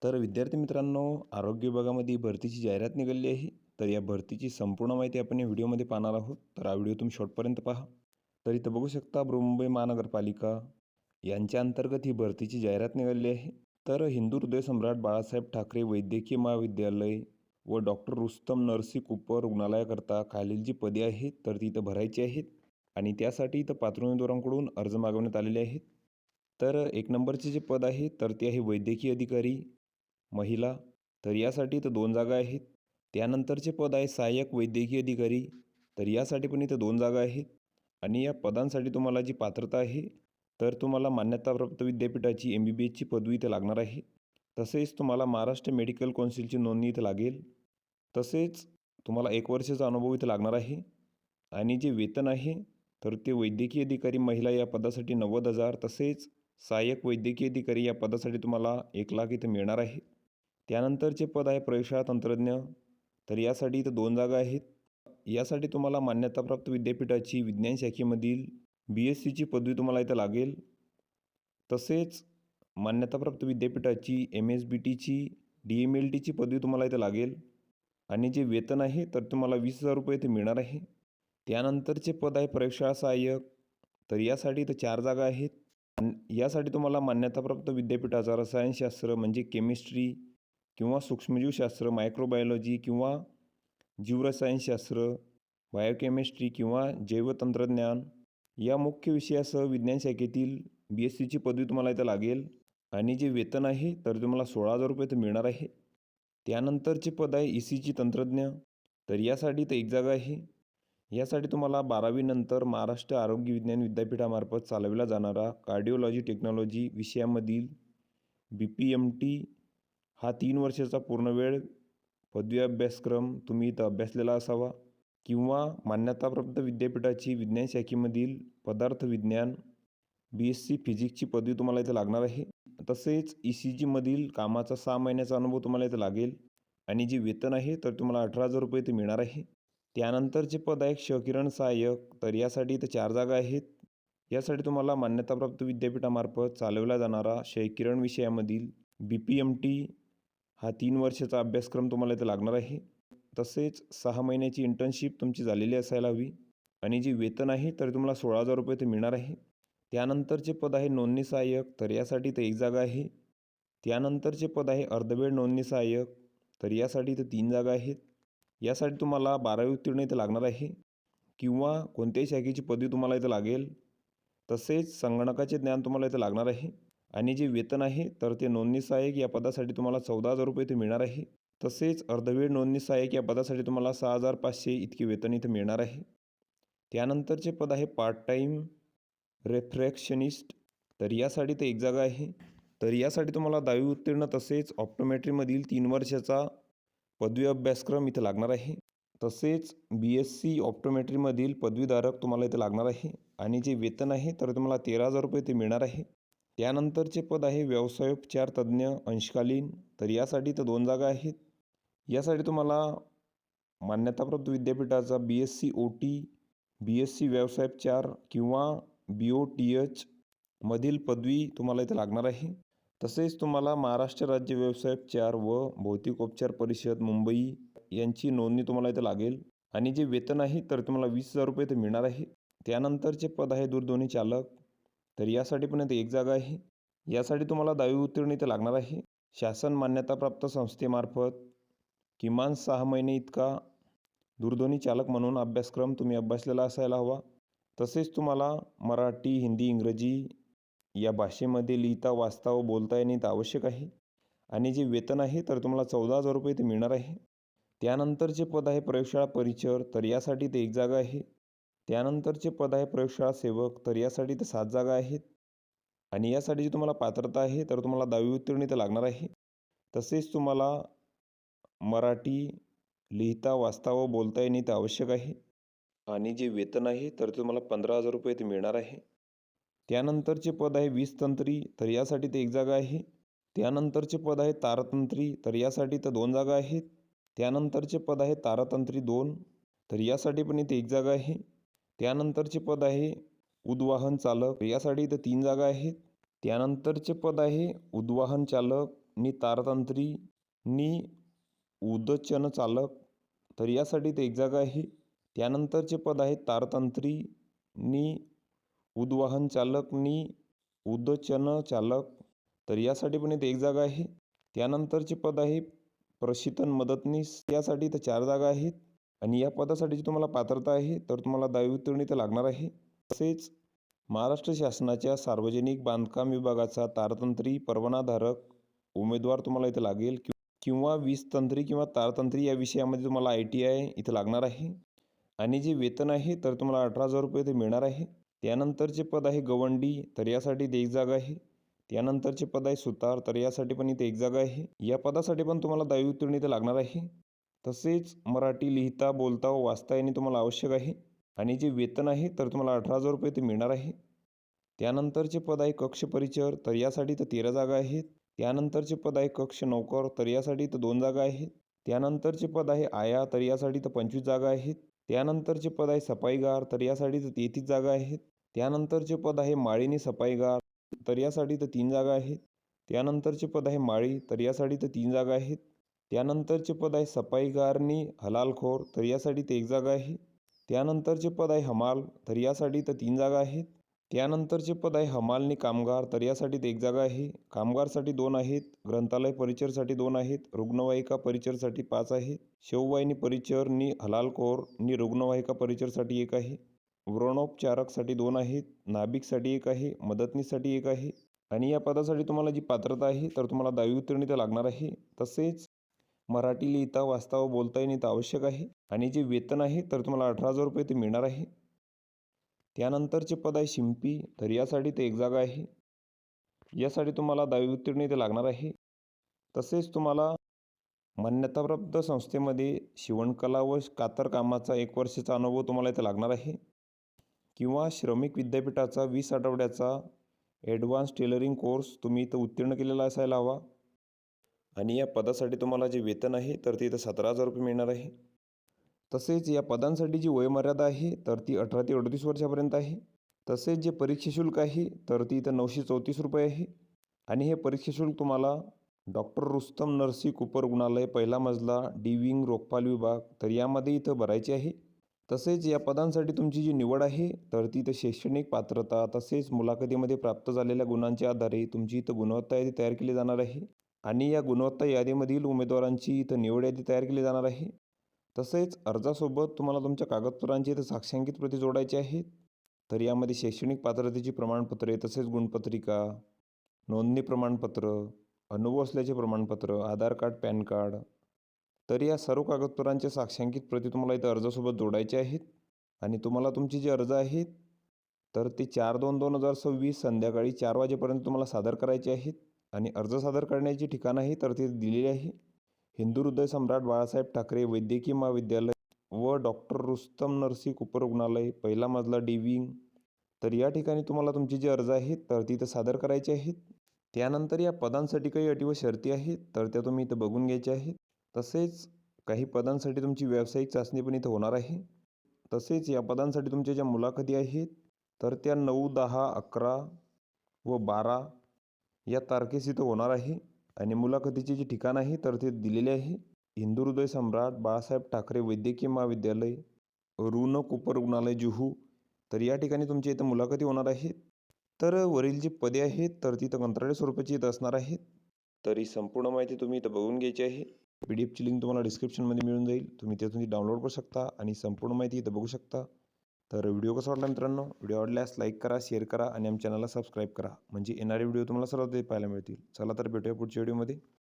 तर विद्यार्थी मित्रांनो, आरोग्य विभागामध्ये भरतीची जाहिरात निघाली आहे. तर या भरतीची संपूर्ण माहिती आपण या व्हिडिओमध्ये पाहणार आहोत. तर हा व्हिडिओ तुम्ही शेवटपर्यंत पहा. तर इथं बघू शकता, बृहन्मुंबई महानगरपालिका यांच्या अंतर्गत ही भरतीची जाहिरात निघाली आहे. तर हिंदू हृदयसम्राट बाळासाहेब ठाकरे वैद्यकीय महाविद्यालय व डॉक्टर रुस्तम नरसी कूपर रुग्णालयाकरता खालील जी पदे आहेत तर ती इथं भरायची आहेत आणि त्यासाठी इथं पात्र उमेदवारांकडून अर्ज मागवण्यात आलेले आहेत. तर एक नंबरचे जे पद आहे तर ते आहे वैद्यकीय अधिकारी महिला. तर यासाठी इथं 2 जागा आहेत. त्यानंतरचे पद आहे सहाय्यक वैद्यकीय अधिकारी. तर यासाठी पण इथं 2 जागा आहेत आणि या पदांसाठी तुम्हाला जी पात्रता आहे तर तुम्हाला मान्यताप्राप्त विद्यापीठाची MBBSची पदवी इथं लागणार आहे. तसेच तुम्हाला महाराष्ट्र मेडिकल कौन्सिलची नोंदणी इथं लागेल. तसेच तुम्हाला 1 वर्षाचा अनुभव इथं लागणार आहे आणि जे वेतन आहे तर ते वैद्यकीय अधिकारी महिला या पदासाठी 90,000, तसेच सहाय्यक वैद्यकीय अधिकारी या पदासाठी तुम्हाला 1,00,000 इथं मिळणार आहे. त्यानंतरचे पद आहे प्रयोगशाळा तंत्रज्ञ. तर यासाठी इथं 2 जागा आहेत. यासाठी तुम्हाला मान्यताप्राप्त विद्यापीठाची विज्ञान शाखेमधील BScची पदवी तुम्हाला इथं लागेल. तसेच मान्यताप्राप्त विद्यापीठाची MSBTची DMLTची पदवी तुम्हाला इथं लागेल आणि जे वेतन आहे तर तुम्हाला 20,000 रुपये इथे मिळणार आहे. त्यानंतरचे पद आहे प्रयोगशाळा सहाय्यक. तर यासाठी इथं 4 जागा आहेत. यासाठी तुम्हाला मान्यताप्राप्त विद्यापीठाचा रसायनशास्त्र म्हणजे केमिस्ट्री किंवा सूक्ष्मजीवशास्त्र, मायक्रोबायोलॉजी किंवा जीवरसायनशास्त्र, बायोकेमिस्ट्री किंवा जैवतंत्रज्ञान या मुख्य विषयासह विज्ञान शाखेतील BScची पदवी तुम्हाला इथं लागेल आणि जे वेतन आहे तर तुम्हाला 16,000 रुपये इथं मिळणार आहे. त्यानंतरचे पद आहे ECG तंत्रज्ञ. तर यासाठी इथं 1 जागा आहे. यासाठी तुम्हाला 12वी नंतर महाराष्ट्र आरोग्य विज्ञान विद्यापीठामार्फत चालविला जाणारा कार्डिओलॉजी टेक्नॉलॉजी विषयामधील BPMT हा 3 वर्षाचा पूर्णवेळ पदवी अभ्यासक्रम तुम्ही इथं अभ्यासलेला असावा किंवा मान्यताप्राप्त विद्यापीठाची विज्ञान शाखेमधील पदार्थ विज्ञान BSc फिजिक्सची पदवी तुम्हाला इथं लागणार आहे. तसेच ECGमधील कामाचा 6 महिन्याचा अनुभव तुम्हाला इथं लागेल आणि जे वेतन आहे तर तुम्हाला 18,000 रुपये इथे मिळणार आहे. त्यानंतरचे पद आहे क्षकिरण सहाय्यक. तर यासाठी इथं 4 जागा आहेत. यासाठी तुम्हाला मान्यताप्राप्त विद्यापीठामार्फत चालवला जाणारा क्षयकिरण विषयामधील BPMT हा 3 वर्षाचा अभ्यासक्रम तुम्हाला इथं लागणार आहे. तसेच 6 महिन्याची इंटर्नशिप तुमची झालेली असायला हवी आणि जे वेतन आहे तर तुम्हाला 16,000 रुपये इथे मिळणार आहे. त्यानंतरचे पद आहे नोंदणी सहाय्यक. तर यासाठी इथं 1 जागा आहे. त्यानंतरचे पद आहे अर्धवेळ नोंदणी सहाय्यक. तर यासाठी इथं 3 जागा आहेत. यासाठी तुम्हाला 12वी उत्तीर्ण इथं लागणार आहे किंवा कोणत्याही शाखेची पदवी तुम्हाला इथं लागेल. तसेच संगणकाचे ज्ञान तुम्हाला इथं लागणार आहे आणि जे वेतन आहे तर ते नोंदणी सहाय्यक या पदासाठी तुम्हाला 14,000 रुपये इथे मिळणार आहे. तसेच अर्धवेळ नोंदणी सहाय्यक या पदासाठी तुम्हाला 6,500 इतके वेतन इथे मिळणार आहे. त्यानंतरचे पद आहे पार्ट टाईम रेफ्रॅक्शनिस्ट. तर यासाठी ते 1 जागा आहे. तर यासाठी तुम्हाला 10वी उत्तीर्ण तसेच ऑप्टोमेट्रीमधील 3 वर्षाचा पदवी अभ्यासक्रम इथं लागणार आहे. तसेच BSc ऑप्टोमेट्रीमधील पदवीधारक तुम्हाला इथं लागणार आहे आणि जे वेतन आहे तर तुम्हाला 13,000 रुपये इथे मिळणार आहे. त्यानंतरचे पद आहे व्यवसायोपचार तज्ज्ञ अंशकालीन. तर यासाठी इथं 2 जागा आहेत. यासाठी तुम्हाला मान्यताप्राप्त विद्यापीठाचा BSc OT, BSc व्यवसायोपचार किंवा BOTH मधील पदवी तुम्हाला इथं लागणार आहे. तसेच तुम्हाला महाराष्ट्र राज्य व्यवसायोपचार व भौतिकोपचार परिषद मुंबई यांची नोंदणी तुम्हाला इथं लागेल आणि जे वेतन आहे तर तुम्हाला 20,000 रुपये इथं मिळणार आहे. त्यानंतरचे पद आहे दूरध्वनी चालक. तर यासाठी पण इथं 1 जागा आहे. यासाठी तुम्हाला 10वी उत्तीर्ण इथं लागणार आहे. शासन मान्यताप्राप्त संस्थेमार्फत किमान 6 महिने इतका दूरध्वनी चालक म्हणून अभ्यासक्रम तुम्ही अभ्यासलेला असायला हवा. तसेच तुम्हाला मराठी, हिंदी, इंग्रजी या भाषेमध्ये लिहिता, वाचता व बोलता येणे तर आवश्यक आहे आणि जे वेतन आहे तर तुम्हाला 14,000 रुपये इथे मिळणार आहे. त्यानंतरचे पद आहे प्रयोगशाळा परिचर. तर यासाठी ते 1 जागा आहे. त्यानंतरचे पद आहे प्रयोगशाळा सेवक. तर यासाठी ते 7 जागा आहेत आणि यासाठी जी तुम्हाला पात्रता आहे तर तुम्हाला 10वी उत्तीर्ण इथं लागणार आहे. तसेच तुम्हाला मराठी लिहिता, वाचता व बोलता येणे तर आवश्यक आहे आणि जे वेतन आहे तर तुम्हाला 15,000 रुपये इथे मिळणार आहे. त्यानंतरचे पद आहे वीजतंत्री. तर यासाठी ते 1 जागा आहे. त्यानंतरचे पद आहे तारतंत्री. तर यासाठी तर 2 जागा आहेत. त्यानंतरचे पद आहे तारतंत्री 2. तर यासाठी पण इथे 1 जागा आहे. त्यानंतरचे पद आहे उद्वाहन चालक. यासाठी इथं 3 जागा आहेत. त्यानंतरचे पद आहे उद्वाहन चालक नि तारतंत्री नि उदचन चालक, तर यासाठी ते एक जागा आहे. त्यानंतरचे पद आहे तारतंत्री नि उद्वाहन चालक नि उदचन चालक, तर यासाठी पण इथे एक जागा आहे. त्यानंतरचे पद आहे प्रशितन मदतनीस, यासाठी तर 4 जागा आहेत. आणि या पदासाठीची तुम्हाला पात्रता आहे तर तुम्हाला 10वी उत्तीर्ण इथं लागणार आहे. तसेच महाराष्ट्र शासनाच्या सार्वजनिक बांधकाम विभागाचा तारतंत्री परवानाधारक उमेदवार तुम्हाला इथं लागेल किंवा वीजतंत्री किंवा तारतंत्री या विषयामध्ये तुम्हाला ITI इथं लागणार आहे. आणि जे वेतन आहे तर तुम्हाला 18,000 रुपये इथे मिळणार आहे. त्यानंतरचे पद आहे गवंडी, तर यासाठी इथे एक जागा आहे. त्यानंतरचे पद आहे सुतार, तर यासाठी पण इथे एक जागा आहे. या पदासाठी पण तुम्हाला 10वी उत्तीर्ण इथे लागणार आहे. तसेच मराठी लिहिता बोलता व वाचता येणे तुम्हाला आवश्यक आहे. आणि जे वेतन आहे तर तुम्हाला 18,000 रुपये ते मिळणार आहे. त्यानंतरचे पद आहे कक्ष परिचर, तर यासाठी तर 13 जागा आहेत. त्यानंतरचे पद आहे कक्ष नौकर, तर यासाठी तर 2 जागा आहेत. त्यानंतरचे पद आहे आया, तर यासाठी तर 25 जागा आहेत. त्यानंतरचे पद आहे सफाईगार, तर यासाठी तर 33 जागा आहेत. त्यानंतरचे पद आहे माळीनी सफाईगार, तर यासाठी तर 3 जागा आहेत. त्यानंतरचे पद आहे माळी, तर यासाठी तर 3 जागा आहेत. त्यानंतरचे पद आहे सफाईगारनी हलालखोर, तर यासाठी ते एक जागा आहे. त्यानंतरचे पद आहे हमाल, तर यासाठी तर 3 जागा आहेत. त्यानंतरचे पद आहे हमालनी कामगार, तर यासाठी ते एक जागा आहे. कामगारसाठी 2 आहेत. ग्रंथालय परिचरसाठी 2 आहेत. रुग्णवाहिका परिचरसाठी 5 आहेत. शेववाहिनी परिचर नि हलालखोर नि रुग्णवाहिका परिचरसाठी 1 आहे. व्रणोपचारकसाठी 2 आहेत. नाभिकसाठी 1 आहे. मदतनीससाठी 1 आहे. आणि या पदासाठी तुम्हाला जी पात्रता आहे तर तुम्हाला 10वी उत्तीर्ण इथं लागणार आहे. तसेच मराठी लिहिता वाचता व बोलता येणे इथं आवश्यक आहे. आणि जे वेतन आहे तर तुम्हाला 18,000 रुपये ते मिळणार आहे. त्यानंतरचे पद आहे शिंपी, तर यासाठी ते एक जागा आहे. यासाठी तुम्हाला 10वी उत्तीर्ण इथे लागणार आहे. तसेच तुम्हाला मान्यताप्राप्त संस्थेमध्ये शिवणकला व कातर कामाचा 1 वर्षाचा अनुभव तुम्हाला इथं लागणार आहे. किंवा श्रमिक विद्यापीठाचा 20 आठवड्याचा ॲडव्हान्स टेलरिंग कोर्स तुम्ही इथं उत्तीर्ण केलेला असायला हवा. आणि या पदासाठी तुम्हाला जे वेतन आहे तर ते इथं 17,000 रुपये मिळणार आहे. तसेच या पदांसाठी जी वयोमर्यादा आहे तर ती 18 ते 38 वर्षापर्यंत आहे. तसेच जे परीक्षा शुल्क आहे तर ती इथं 934 रुपये आहे. आणि हे परीक्षा शुल्क तुम्हाला डॉक्टर रुस्तम नरसी कूपर रुग्णालय, पहिला मजला, डी विंग, रोकपाल विभाग, तर यामध्ये इथं भरायचे आहे. तसेच या पदांसाठी तुमची जी निवड आहे तर ती इथं शैक्षणिक पात्रता तसेच मुलाखतीमध्ये प्राप्त झालेल्या गुणांच्या आधारे तुमची इथं गुणवत्ता यादी तयार केली जाणार आहे. आणि या गुणवत्ता यादीमधील उमेदवारांची इथं निवड यादी तयार केली जाणार आहे. तसेच अर्जासोबत तुम्हाला तुमच्या कागदपत्रांची इथं साक्षांकित प्रती जोडायची आहेत. तर यामध्ये शैक्षणिक पात्रतेची प्रमाणपत्रे तसेच गुणपत्रिका, नोंदणी प्रमाणपत्र, अनुभव असल्याचे प्रमाणपत्र, आधार कार्ड, पॅन कार्ड, तर या सर्व कागदपत्रांच्या साक्षांकित प्रती तुम्हाला इथं अर्जासोबत जोडायचे आहेत. आणि तुम्हाला तुमची जी अर्ज आहेत तर ते 4/2/2026 संध्याकाळी 4 वाजेपर्यंत तुम्हाला सादर करायचे आहेत. आणि अर्ज सादर करण्याची ठिकाण आहे तर ते दिलेले आहे हिंदू हृदय सम्राट बाळासाहेब ठाकरे वैद्यकीय महाविद्यालय व डॉक्टर रुस्तम नरसी कूपर रुग्णालय, पहिला मजला, डी विंग, तर या ठिकाणी तुम्हाला तुमची जी अर्ज आहेत तर ती इथं सादर करायची आहेत. त्यानंतर या पदांसाठी काही अटी व शर्ती आहेत तर त्या तुम्ही इथं बघून घ्यायच्या आहेत. तसेच काही पदांसाठी तुमची व्यावसायिक चाचणी पण इथं होणार आहे. तसेच या पदांसाठी तुमच्या ज्या मुलाखती आहेत तर त्या 9, 10, 11 व 12 या तारखेस इथं होणार आहे. आणि मुलाखतीचे जे ठिकाण आहे तर ते दिलेले आहे हिंदू हृदय सम्राट बाळासाहेब ठाकरे वैद्यकीय महाविद्यालय, रुण कूपर रुग्णालय, जुहू, तर या ठिकाणी तुमच्या इथं मुलाखती होणार आहेत. तर वरील जी पदे आहेत तर ती इथं कंत्राटी स्वरूपाची इथं असणार आहेत. तर ही संपूर्ण माहिती तुम्ही इथं बघून घ्यायची आहे. PDF ची लिंक तुम्हाला डिस्क्रिप्शनमध्ये मिळून जाईल. तुम्ही त्यातून ती डाउनलोड करू शकता आणि संपूर्ण माहिती इथं बघू शकता. तर व्हिडिओ कसा वाटला मित्रांनो? व्हिडिओ आवडल्यास लाईक करा, शेअर करा आणि आमच्या चॅनलला सबस्क्राईब करा. म्हणजे येणारे व्हिडिओ तुम्हाला सर्वात आधी पाहायला मिळतील. चला तर भेटूया पुढच्या व्हिडिओमध्ये.